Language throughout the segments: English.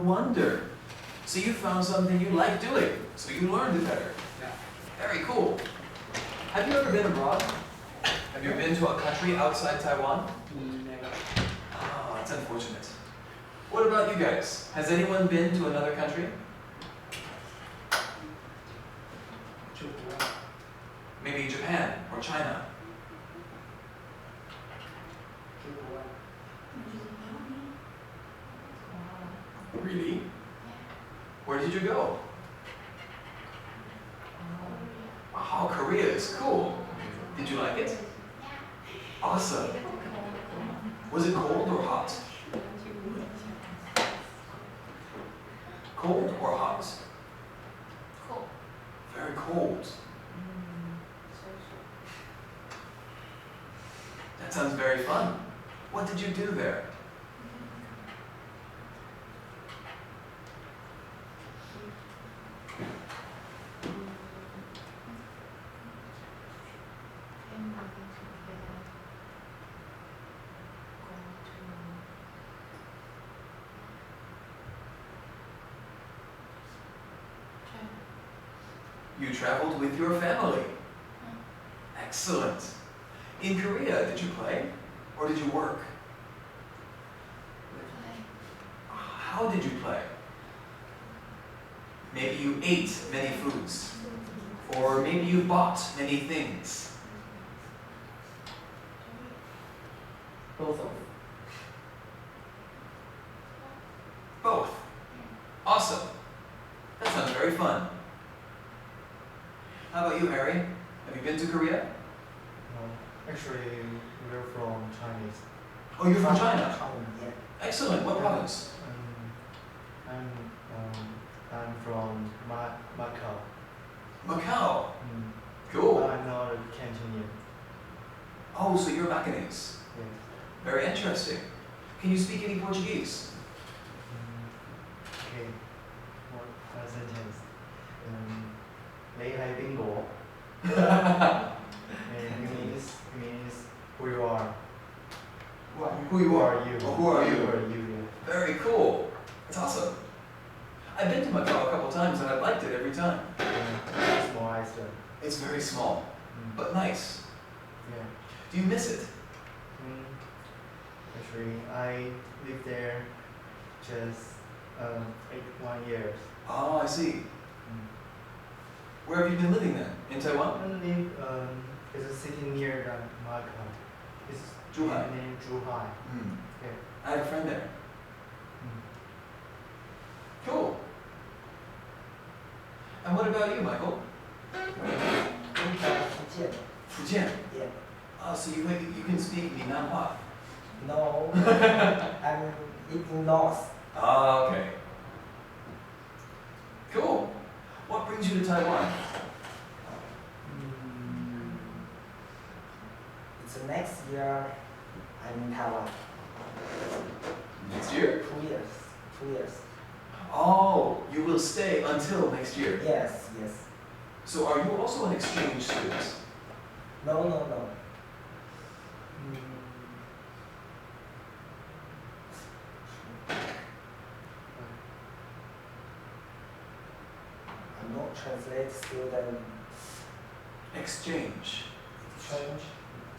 wonder. So you found something you like doing, so you learned it better. Yeah. Very cool. Have you ever been abroad? Have you been to a country outside Taiwan? Never. Oh, that's unfortunate. What about you guys? Has anyone been to another country? Maybe Japan or China? Really? Where did you go? Oh, Korea is cool. Did you like it? Awesome. Was it cold or hot? Cold or hot? Cold. Very cold. That sounds very fun. What did you do there? You traveled with your family. Excellent. In Korea, did you play or did you work? How did you play? Maybe you ate many foods, or maybe you bought many things. Both of. Both. Awesome. That sounds very fun. How about you, Harry? Have you been to Korea? Actually, we're from Chinese. Oh, you're from China? Yeah. Excellent. What province? I'm from Macau. Macau. Mm. Cool. I'm not a Cantonese. Oh, so you're Macanese. Yes. Very interesting. Can you speak any Portuguese? Okay. One sentence. Lei hai bingo. It means who you are. Who you are? you? Oh, who are you? Who are you? Yeah. Very cool. That's awesome. I've been to Macau a couple times and I liked it every time. Small Iceland. It's very small, but nice. Yeah. Do you miss it? Actually, I lived there just 1 year. Oh, I see. Where have you been living then? In Taiwan? I live it's a city near Macau. It's Zhuhai. named Zhuhai. Yeah. I have a friend there. Cool. And what about you, Michael? Fujian. Yeah. Oh, so you can speak Minanhua. No, I'm in north. Ah, okay. Cool. What brings you to Taiwan? It's next year. I'm in Taiwan. Next year? 2 years. 2 years. Oh, you will stay until next year. Yes, yes. So are you also an exchange student? No, no, no. I'm not translate student. Exchange. Change.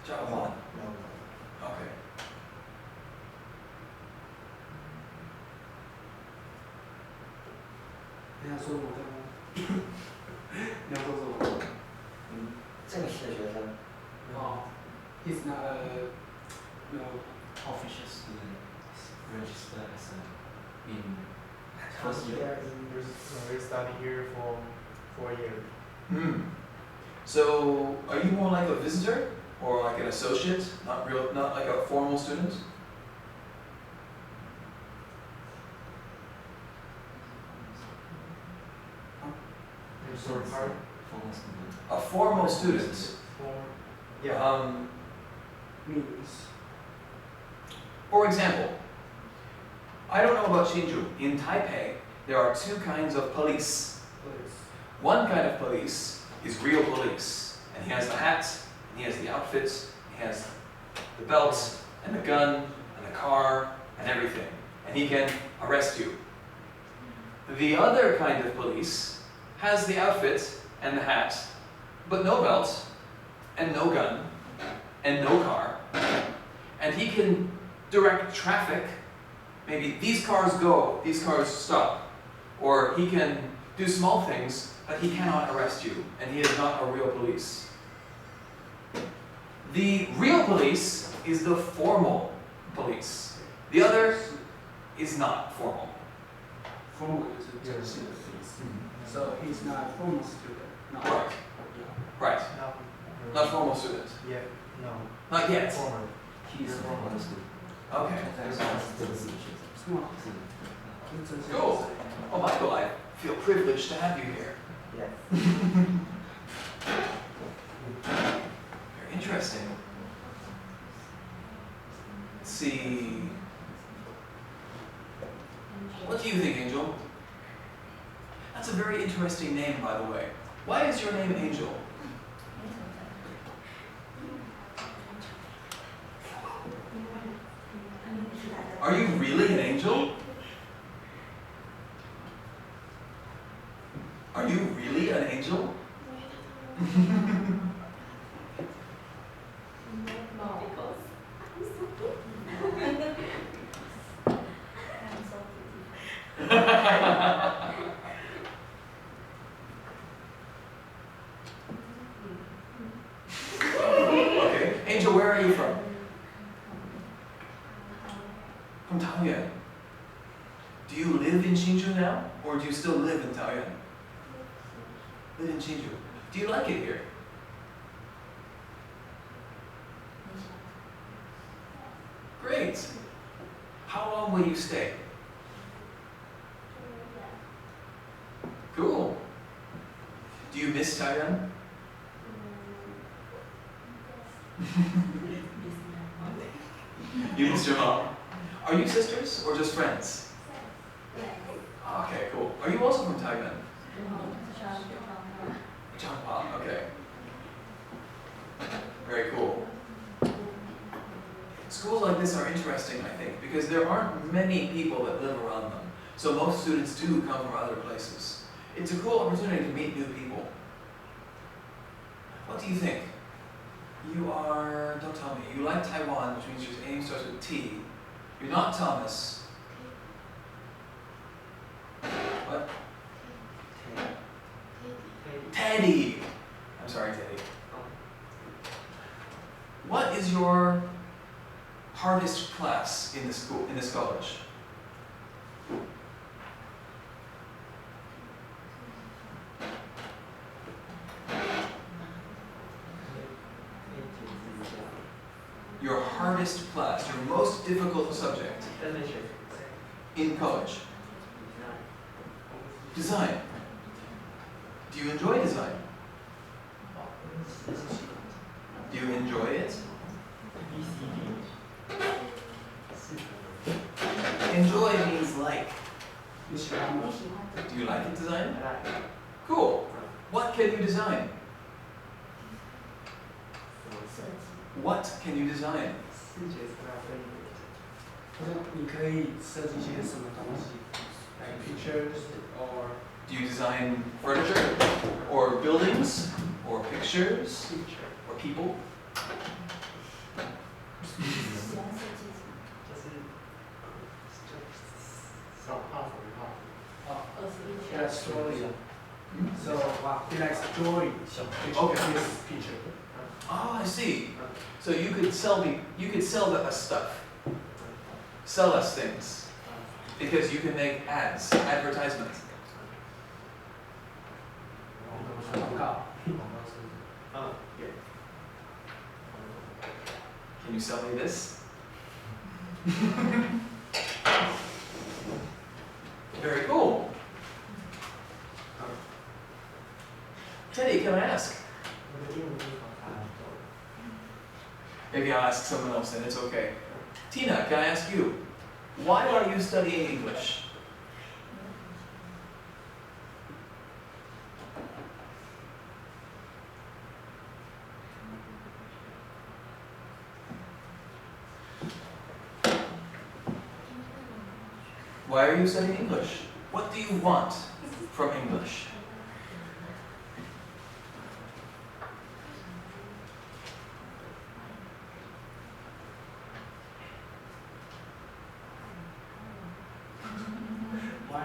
交换. No, no. Okay. He's not official student. He's registered as in first year. We study here for 4 years. So are you more like a visitor or like an associate? Not like a formal student? Sorry, pardon? Formal student. A formal student. Yeah. Means. For example, I don't know about Hsinchu. In Taipei, there are two kinds of police. One kind of police is real police, and he has the hat, and he has the outfit, he has the belt, and the gun, and the car, and everything, and he can arrest you. The other kind of police has the outfit and the hat, but no belt, and no gun, and no car, and he can direct traffic. Maybe these cars go, these cars stop. Or he can do small things, but he cannot arrest you, and he is not a real police. The real police is the formal police. The other is not formal. Formal is a Jersey. So he's not a formal student. No. Right. Right. No. Not formal student. Yeah. No. Not yet. Formal. He's formal student. Okay. 但是他是正式学生。是吗？是。是这些 Cool. Well, Michael, I feel privileged to have you here. Yes. Very interesting. Let's see. What do you think, Angel? That's a very interesting name, by the way. Why is your name Angel? Are you really an angel? Are you really an angel? Okay, Angel, where are you from? From Taoyuan. Do you live in Hsinchu now, or do you still live in Taoyuan? Live in Hsinchu. Do you like it here? Great. How long will you stay? Cool. Do you miss Taoyuan? You miss your mom. Are you sisters or just friends? Okay, cool. Are you also from Taoyuan? Changhua, okay. Very cool. Schools like this are interesting, I think, because there aren't many people that live around them. So most students do come from other places. It's a cool opportunity to meet new people. What do you think? You are, don't tell me, you like Taiwan, which means your name starts with T. You're not Thomas. What? Teddy. I'm sorry, Teddy. What is your hardest class in this school, in this college? Your hardest class, your most difficult subject in college? Design. Do you enjoy design? Do you enjoy it? Enjoy means like. 你喜欢吗？ Do you like it, design? Cool. What can you design? What can you design? 你可以设计些什么东西？Like pictures or Do you design furniture? Or buildings? Or pictures? picture. Or people? Yeah, story. So he likes drawing. Okay. This picture. Oh, I see. So you could sell us stuff. Sell us things. Because you can make ads, advertisements. 广告。 Can you sell me this? Very cool. Teddy, can I ask? Maybe I'll ask someone else and it's okay. Tina, can I ask you? Why are you studying English? Why are you studying English? What do you want from English? Why?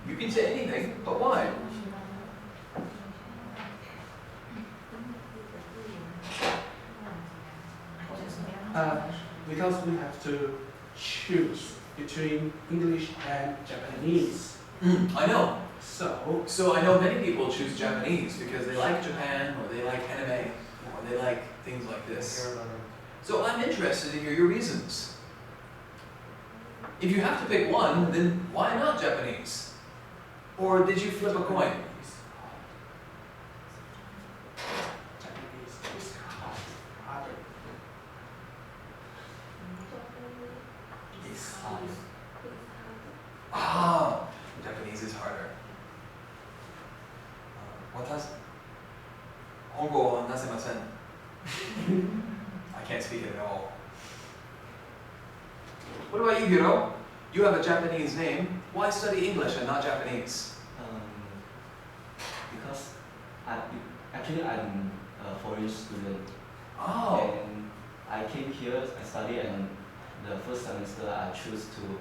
You can say anything, but why? Because we have to choose between English and Japanese. I know. So I know many people choose Japanese because they like Japan, or they like anime, or they like things like this. So I'm interested to hear your reasons. If you have to pick one, then why not Japanese? Or did you flip a coin? Japanese is harder. It's hard. Ah, Japanese is harder. 私、本語はなせません。I can't speak it at all. What about you, Hiro? You have a Japanese name. Why study English and not Japanese? Because I'm a foreign student. Oh, And I came here, I studied, and the first semester I choose to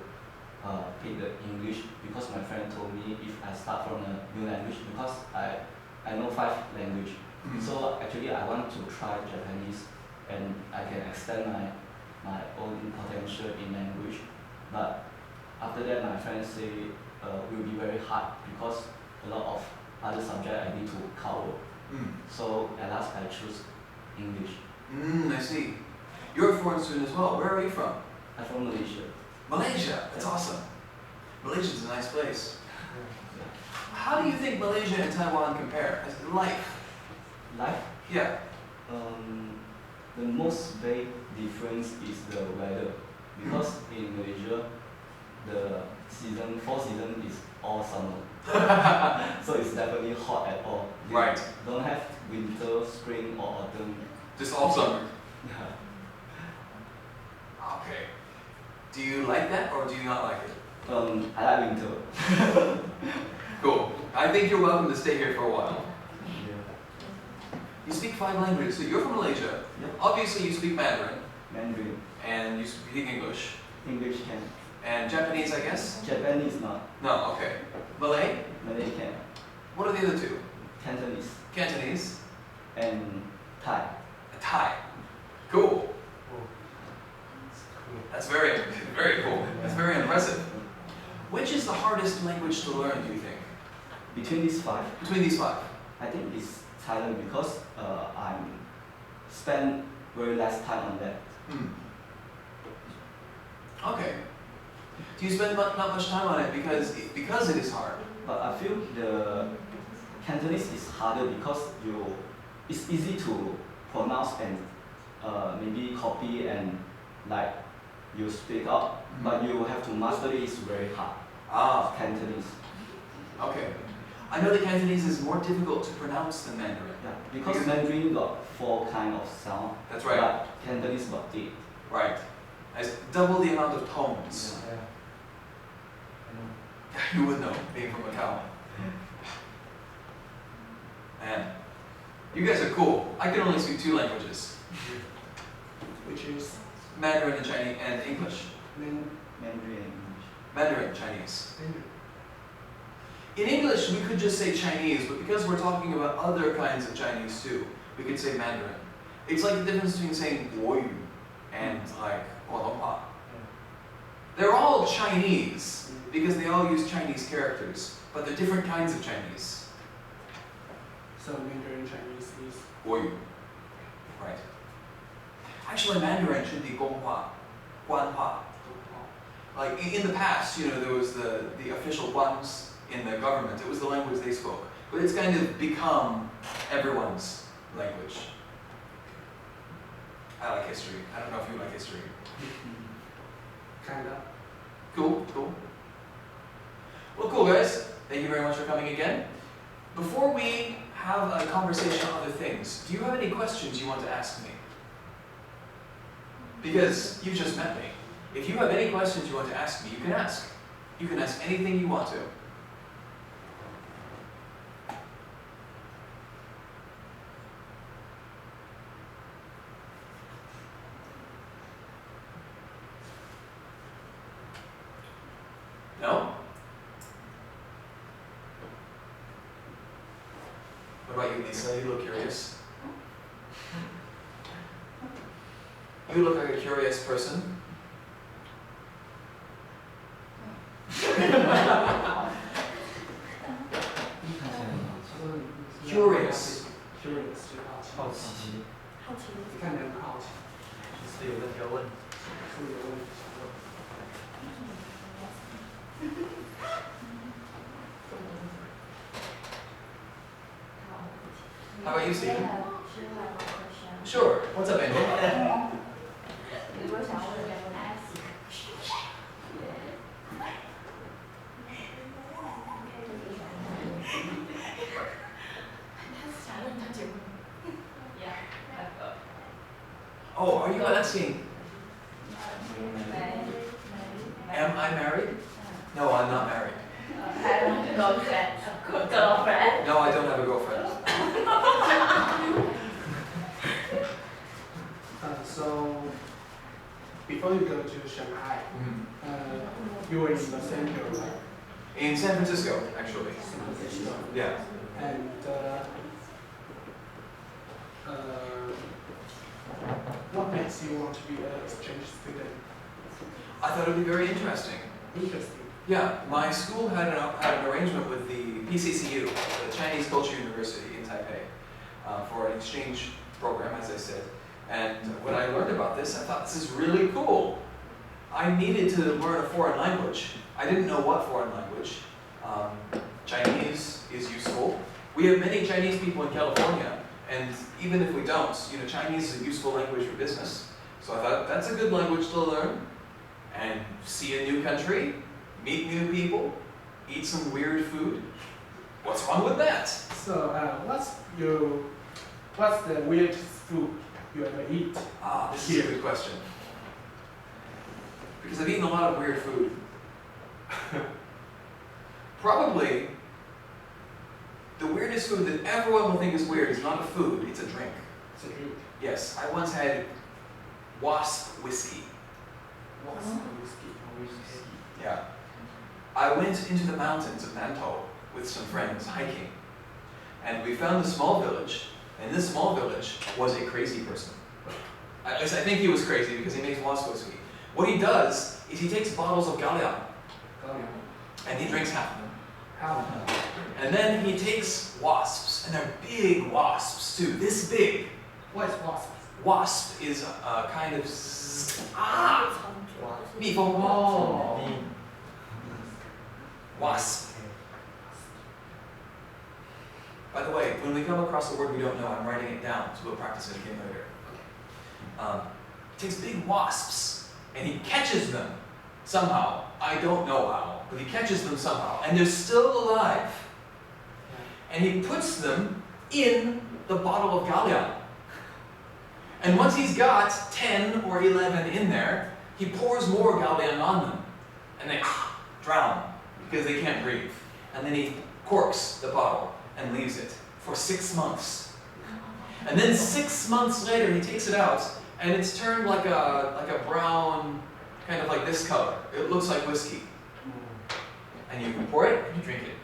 pick the English because my friend told me if I start from a new language, because I know 5 languages. Mhm. So actually I want to try Japanese and I can extend my own potential in language. But after that my friends say will be very hard because a lot of other subjects I need to cover. So at last I choose English. I see. You're a foreign student as well. Where are you from? I'm from Malaysia. Malaysia. That's awesome. Malaysia's a nice place. How do you think Malaysia and Taiwan compare as life? Life, Yeah. the most big difference is the weather. Because in Malaysia, the 4 season is all summer. So it's definitely hot at all. They Right. don't have winter, spring or autumn. Just all summer. Yeah. Okay. Do you like that or do you not like it? I like winter. Cool. I think you're welcome to stay here for a while. Yeah. You speak 5 languages. So you're from Malaysia. Yep. Obviously you speak Mandarin Mandarin, and you speak English. English can. And Japanese, I guess? Japanese not. No, okay. Malay? Malay can. What are the other 2? Cantonese Cantonese? and Thai. Thai. Cool. Oh. It's cool. That's very, very cool. That's very impressive. Which is the hardest language to learn, do you think? Between these 5, Between these 5? I think it's Thailand because I spend very less time on that. Okay. Do you spend not much time on it because it is hard? But I feel the Cantonese is harder because it's easy to pronounce and maybe copy and like you speak up, but you have to master it. It's very hard. Ah, Cantonese. okay. I know the Cantonese is more difficult to pronounce than Mandarin. Yeah, because Mandarin got 4 kind of sound. That's right. But Cantonese got 8. Right. Has double the amount of tones. Yeah. I know. You would know, being from Macau. Man, you guys are cool. I can only speak 2 languages. which is Mandarin and Chinese and English. Mandarin. Mandarin and English. Mandarin, Chinese. In English, we could just say Chinese, but because we're talking about other kinds of Chinese too, we could say Mandarin. It's like the difference between saying 国语 and like 广东话. They're all Chinese because they all use Chinese characters, but they're different kinds of Chinese. So Mandarin Chinese is 国语. Right. Actually, Mandarin should be 公话, 官话. Like in the past, you know, there was the official guans in the government. It was the language they spoke. But it's kind of become everyone's language. I like history. I don't know if you like history. kind of. Cool, cool. Well, cool guys. Thank you very much for coming again. Before we have a conversation on other things, do you have any questions you want to ask me? Because you just met me. If you have any questions you want to ask me, you can ask. You can ask anything you want to. No? What about you, Lisa? You look curious. You look like a curious person. Curious. Curious 就好奇，好奇，看起来很好奇，是有问题要问。是不是有问题想问？ How about you, Stephen? I have a question. Sure. What's up, Angel? 如果想问人ask，他是想问他结婚？Yeah, Oh, are you asking, married. am I married? No, I'm not married. Have a girlfriend. Girlfriend. No, I don't have a girlfriend. So before you go to Shanghai, you were in the center, right? In San Francisco, actually. San Francisco. Yeah. And what makes you want to be an exchange student? I thought it would be very interesting. Interesting. Yeah, my school had an arrangement with the PCCU, the Chinese Culture University in Taipei, for an exchange program, as I said. And when I learned about this, I thought this is really cool. I needed to learn a foreign language. I didn't know what foreign language. Chinese is useful. We have many Chinese people in California, and even if we don't, Chinese is a useful language for business. So I thought that's a good language to learn, and see a new country, meet new people, eat some weird food. What's wrong with that? So what's the weirdest food you ever eat? Ah, this is a good question. Because I've eaten a lot of weird food. Probably the weirdest food that everyone will think is weird is not a food, it's a drink. It's a drink. Yes, I once had wasp whiskey. What's the whiskey? Yeah. I went into the mountains of Nantou with some friends hiking. And we found a small village, and this small village was a crazy person. I think he was crazy because he makes wasp whiskey. What he does is he takes bottles of gallium and he drinks half of them. How? And then he takes wasps, and they're big wasps too, this big. What is wasp? Wasp is a kind of蜜蜂. Oh. Wasp. By the way, when we come across a word we don't know, I'm writing it down, so we'll practice it again later. He takes big wasps, and he catches them somehow. I don't know how, but he catches them somehow, and they're still alive. And he puts them in the bottle of gallium. And once he's got 10 or 11 in there, he pours more gallium on them, and they drown because they can't breathe. And then he corks the bottle and leaves it for 6 months. And then 6 months later, he takes it out, and it's turned like a brown, kind of like this color. It looks like whiskey. And you pour it, and you drink it.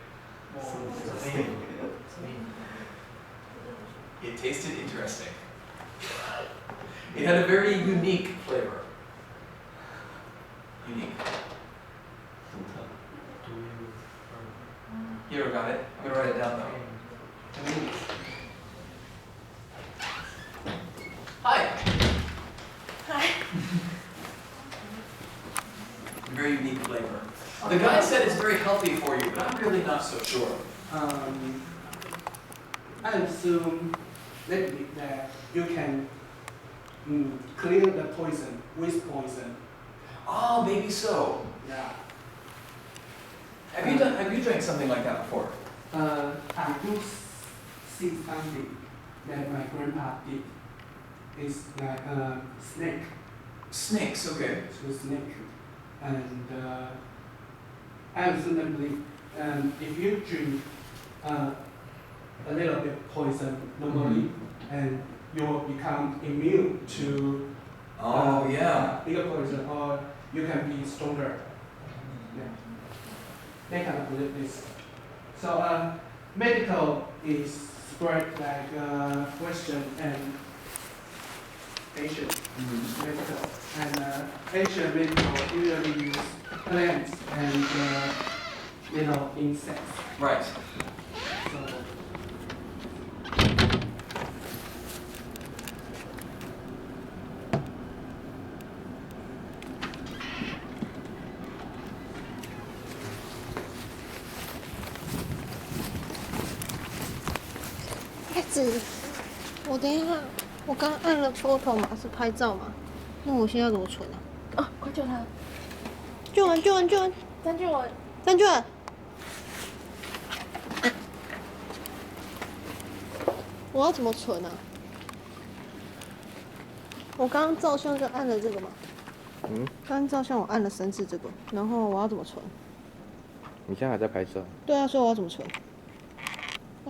It tasted interesting. It had a very unique flavor. Unique. You ever got it? I'm gonna write it down though. Hi. Hi. Very unique flavor. The guy said it's very healthy for you, but I'm really not so sure. I assume that you can clear the poison with poison. Oh, maybe so. Yeah. Have you drank something like that before? I do see something that my grandpa did. It's like a snake. Snakes, okay. It's a snake. And absolutely. If you drink a little bit poison normally, and you will become immune to Oh, yeah. bigger poison, or you can be stronger. Yeah. They cannot believe this. So medical is spread like Western and Asian medical. And Asian medical usually use plants and insects. Right. So叶子，我等一下，我刚按了 photo 嘛，是拍照嘛？那我现在要怎么存啊？哦，快救他！救完，救完，救完，张俊文，张俊文，我要怎么存啊？我刚刚照相就按了这个嘛。刚刚照相我按了3次这个，然后我要怎么存？你现在还在拍摄？对啊，所以我要怎么存？